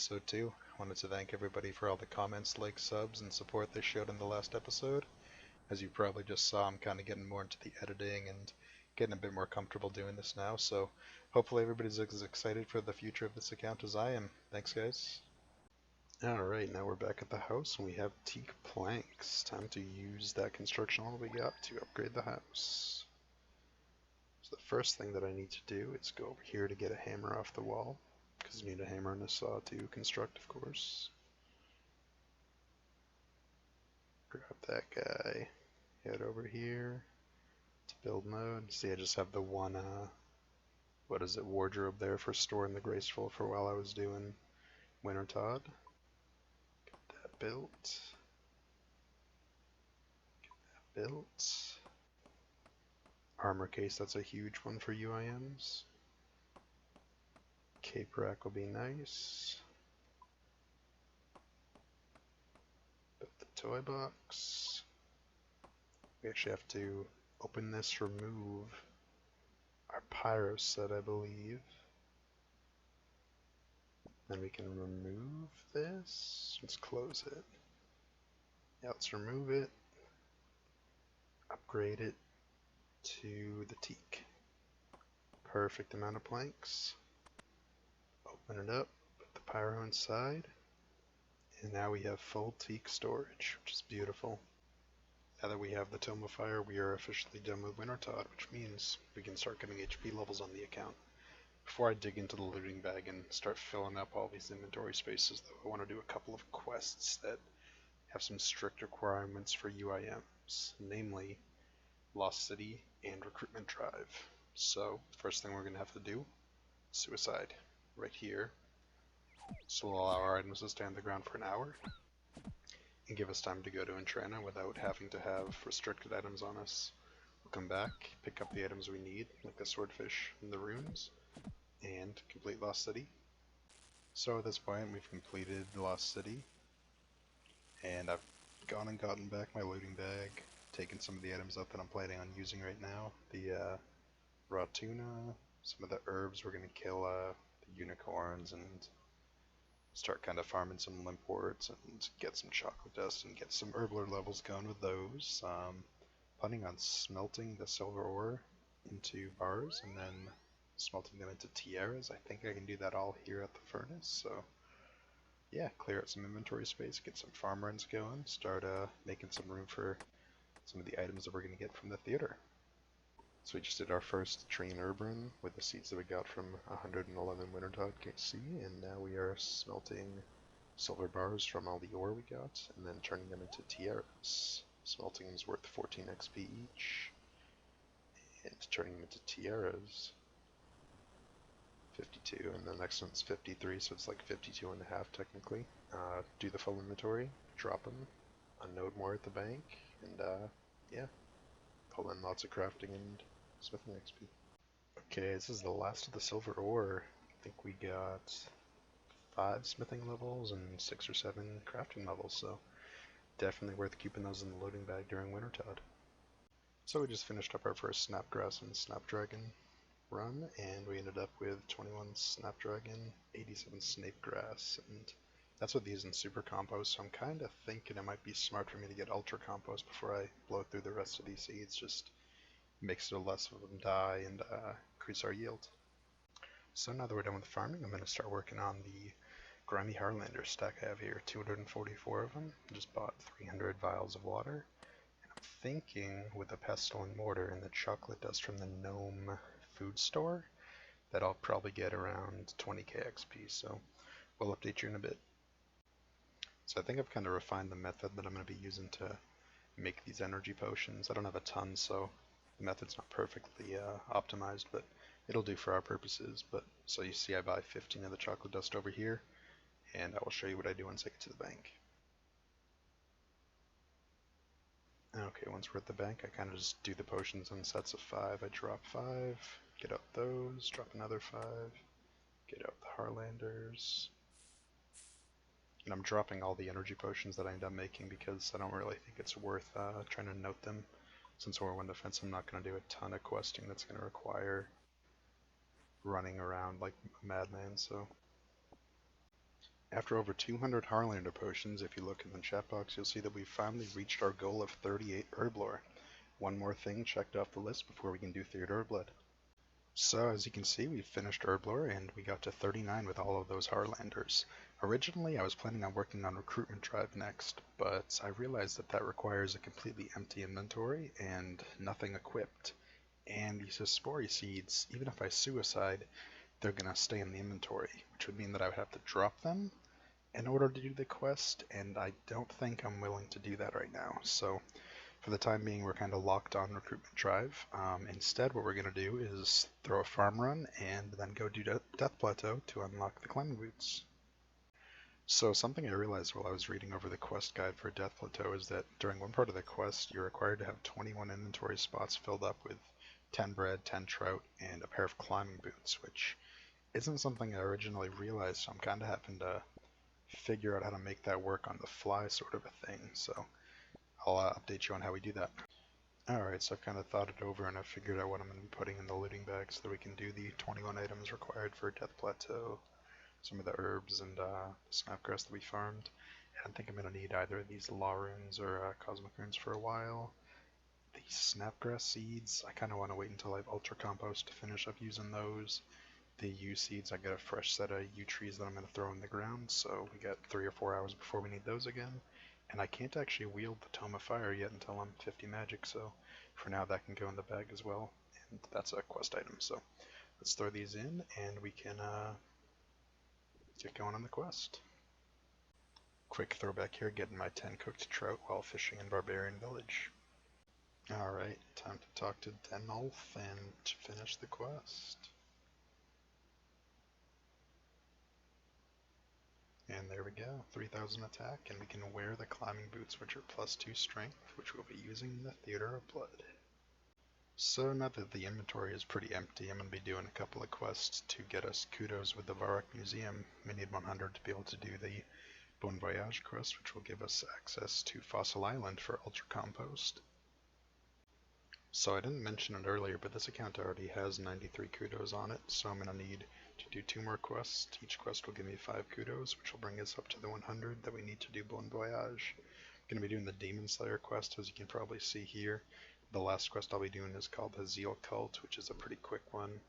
episode 2. I wanted to thank everybody for all the comments, likes, subs, and support they showed in the last episode. As you probably just saw, I'm kind of getting more into the editing and getting a bit more comfortable doing this now, so hopefully everybody's as excited for the future of this account as I am. Thanks, guys. Alright, now we're back at the house and we have teak planks. Time to use that construction all we got to upgrade the house. So the first thing that I need to do is go over here to get a hammer off the wall, because you need a hammer and a saw to construct, of course. Grab that guy, head over here to build mode. See, I just have the one, wardrobe there for storing the graceful for while I was doing Winter Todd. Get that built. Get that built. Armor case, that's a huge one for UIMs. Cape rack will be nice. Build the toy box. We actually have to open this, remove our pyro set, I believe. Then we can remove this. Let's close it. Yeah, let's remove it. Upgrade it to the teak. Perfect amount of planks. Open it up, put the pyro inside, and now we have full teak storage, which is beautiful. Now that we have the Tome of Fire, we are officially done with Winter Todd, which means we can start getting HP levels on the account. Before I dig into the looting bag and start filling up all these inventory spaces, though, I want to do a couple of quests that have some strict requirements for UIMs, namely Lost City and Recruitment Drive. So, first thing we're going to have to do, Suicide, right here. So we'll allow our items to stay on the ground for an hour, and give us time to go to Entrana without having to have restricted items on us. We'll come back, pick up the items we need, like the swordfish and the runes, and complete Lost City. So at this point we've completed Lost City, and I've gone and gotten back my looting bag, taken some of the items out that I'm planning on using right now. The raw tuna, some of the herbs we're going to kill the unicorns, and start kind of farming some limp warts and get some chocolate dust and get some herbler levels going with those. Planning on smelting the silver ore into bars and then smelting them into tiaras. I think I can do that all here at the furnace, so yeah, clear out some inventory space, get some farm runs going, start making some room for some of the items that we're going to get from the theater. So we just did our first tree and herb run with the seeds that we got from 111 Winter Todd KC, and now we are smelting silver bars from all the ore we got, and then turning them into tiaras. Smelting is worth 14 XP each, and turning them into tiaras, 52, and the next one's 53, so it's like 52 and a half technically. Do the full inventory, drop them, unload more at the bank, and yeah, pull in lots of crafting and smithing XP. Okay, this is the last of the silver ore. I think we got 5 smithing levels and 6 or 7 crafting levels, so definitely worth keeping those in the loading bag during Winter Todd. So we just finished up our first Snapgrass and Snapdragon run, and we ended up with 21 Snapdragon, 87 Snapegrass, and that's with using Super Compost, so I'm kind of thinking it might be smart for me to get Ultra Compost before I blow through the rest of these seeds, just makes so less of them die and increase our yield. So now that we're done with farming, I'm going to start working on the Grimy Harlander stack I have here, 244 of them. I just bought 300 vials of water, and I'm thinking with the pestle and mortar and the chocolate dust from the gnome food store that I'll probably get around 20k XP, so we'll update you in a bit. So I think I've kind of refined the method that I'm going to be using to make these energy potions. I don't have a ton, so the method's not perfectly optimized, but it'll do for our purposes. But so you see I buy 15 of the chocolate dust over here, and I will show you what I do once I get to the bank. Okay, once we're at the bank, I kind of just do the potions in sets of 5. I drop 5, get out those, drop another 5, get out the Harlanders. And I'm dropping all the energy potions that I end up making because I don't really think it's worth trying to note them. Since we're 1 defense, I'm not going to do a ton of questing that's going to require running around like a madman, so After over 200 Harlander potions, if you look in the chat box, you'll see that we've finally reached our goal of 38 herb lore. One more thing checked off the list before we can do 3rd herb blood. So as you can see, we finished herb lore and we got to 39 with all of those Harlanders. Originally I was planning on working on recruitment drive next, but I realized that that requires a completely empty inventory and nothing equipped. And these Hispori seeds, even if I suicide, they're going to stay in the inventory, which would mean that I would have to drop them in order to do the quest, and I don't think I'm willing to do that right now. So for the time being, we're kind of locked on recruitment drive. Instead, what we're going to do is throw a farm run and then go do Death Plateau to unlock the climbing boots. So something I realized while I was reading over the quest guide for Death Plateau is that during one part of the quest, you're required to have 21 inventory spots filled up with 10 bread, 10 trout, and a pair of climbing boots, which isn't something I originally realized, so I'm kind of having to figure out how to make that work on the fly sort of a thing. So I'll update you on how we do that. Alright, so I've kind of thought it over and I've figured out what I'm going to be putting in the looting bag so that we can do the 21 items required for Death Plateau, some of the herbs and snapgrass that we farmed. And I think I'm going to need either of these law runes or cosmic runes for a while. These snapgrass seeds, I kind of want to wait until I have ultra compost to finish up using those. The U seeds, I got a fresh set of U trees that I'm going to throw in the ground, so we got 3 or 4 hours before we need those again. And I can't actually wield the Tome of Fire yet until I'm 50 magic, so for now that can go in the bag as well. And that's a quest item, so let's throw these in and we can get going on the quest. Quick throwback here, getting my 10 cooked trout while fishing in Barbarian Village. Alright, time to talk to Denolf and finish the quest. And there we go, 3000 attack, and we can wear the climbing boots, which are +2 strength, which we'll be using in the Theater of Blood. So now that the inventory is pretty empty, I'm going to be doing a couple of quests to get us kudos with the Varrock Museum. We need 100 to be able to do the Bon Voyage quest, which will give us access to Fossil Island for Ultra Compost. So I didn't mention it earlier, but this account already has 93 kudos on it, so I'm going to need to do 2 more quests. Each quest will give me 5 kudos, which will bring us up to the 100 that we need to do Bon Voyage. I'm going to be doing the Demon Slayer quest, as you can probably see here. The last quest I'll be doing is called the Zeal Cult, which is a pretty quick one.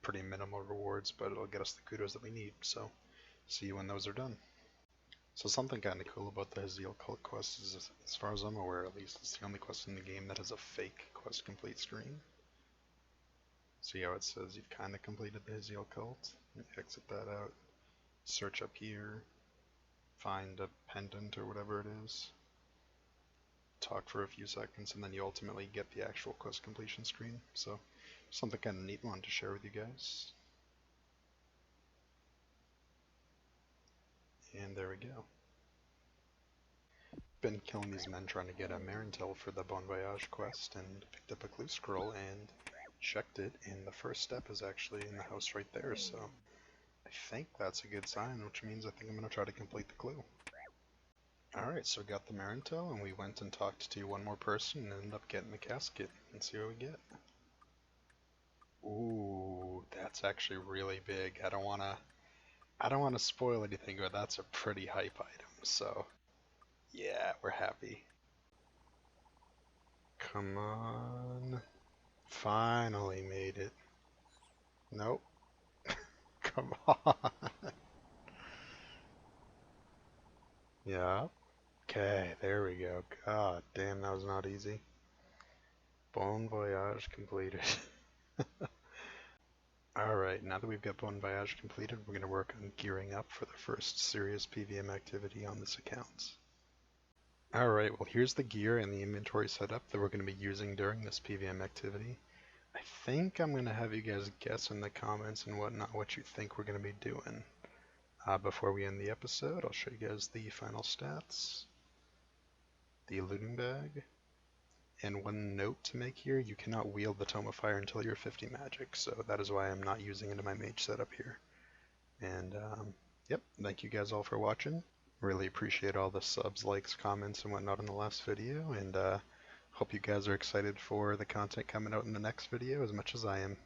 Pretty minimal rewards, but it'll get us the kudos that we need, so see you when those are done. So something kind of cool about the Zeal Cult quest is, as far as I'm aware at least, it's the only quest in the game that has a fake quest complete screen. See how it says you've kind of completed the Zeal Cult? Exit that out, search up here, find a pendant or whatever it is, talk for a few seconds, and then you ultimately get the actual quest completion screen. So something kind of neat I wanted to share with you guys. And there we go. Been killing these men trying to get a Marintel for the Bon Voyage quest, and picked up a clue scroll and checked it, and the first step is actually in the house right there, so I think that's a good sign, which means I think I'm going to try to complete the clue. Alright, so we got the Marintel, and we went and talked to one more person and ended up getting the casket, and see what we get. Ooh, that's actually really big. I don't wanna spoil anything, but that's a pretty hype item, so yeah, we're happy. Come on. Finally made it. Nope. Come on. Yeah. Okay, there we go. God damn, that was not easy. Bon Voyage completed. Alright, now that we've got Bon Voyage completed, we're going to work on gearing up for the first serious PVM activity on this account. Alright, well here's the gear and the inventory setup that we're going to be using during this PVM activity. I think I'm going to have you guys guess in the comments and whatnot what you think we're going to be doing. Before we end the episode, I'll show you guys the final stats, the looting bag, and one note to make here: you cannot wield the Tome of Fire until you're 50 magic, so that is why I'm not using it in my mage setup here. And yep, thank you guys all for watching. Really appreciate all the subs, likes, comments, and whatnot in the last video, and hope you guys are excited for the content coming out in the next video as much as I am.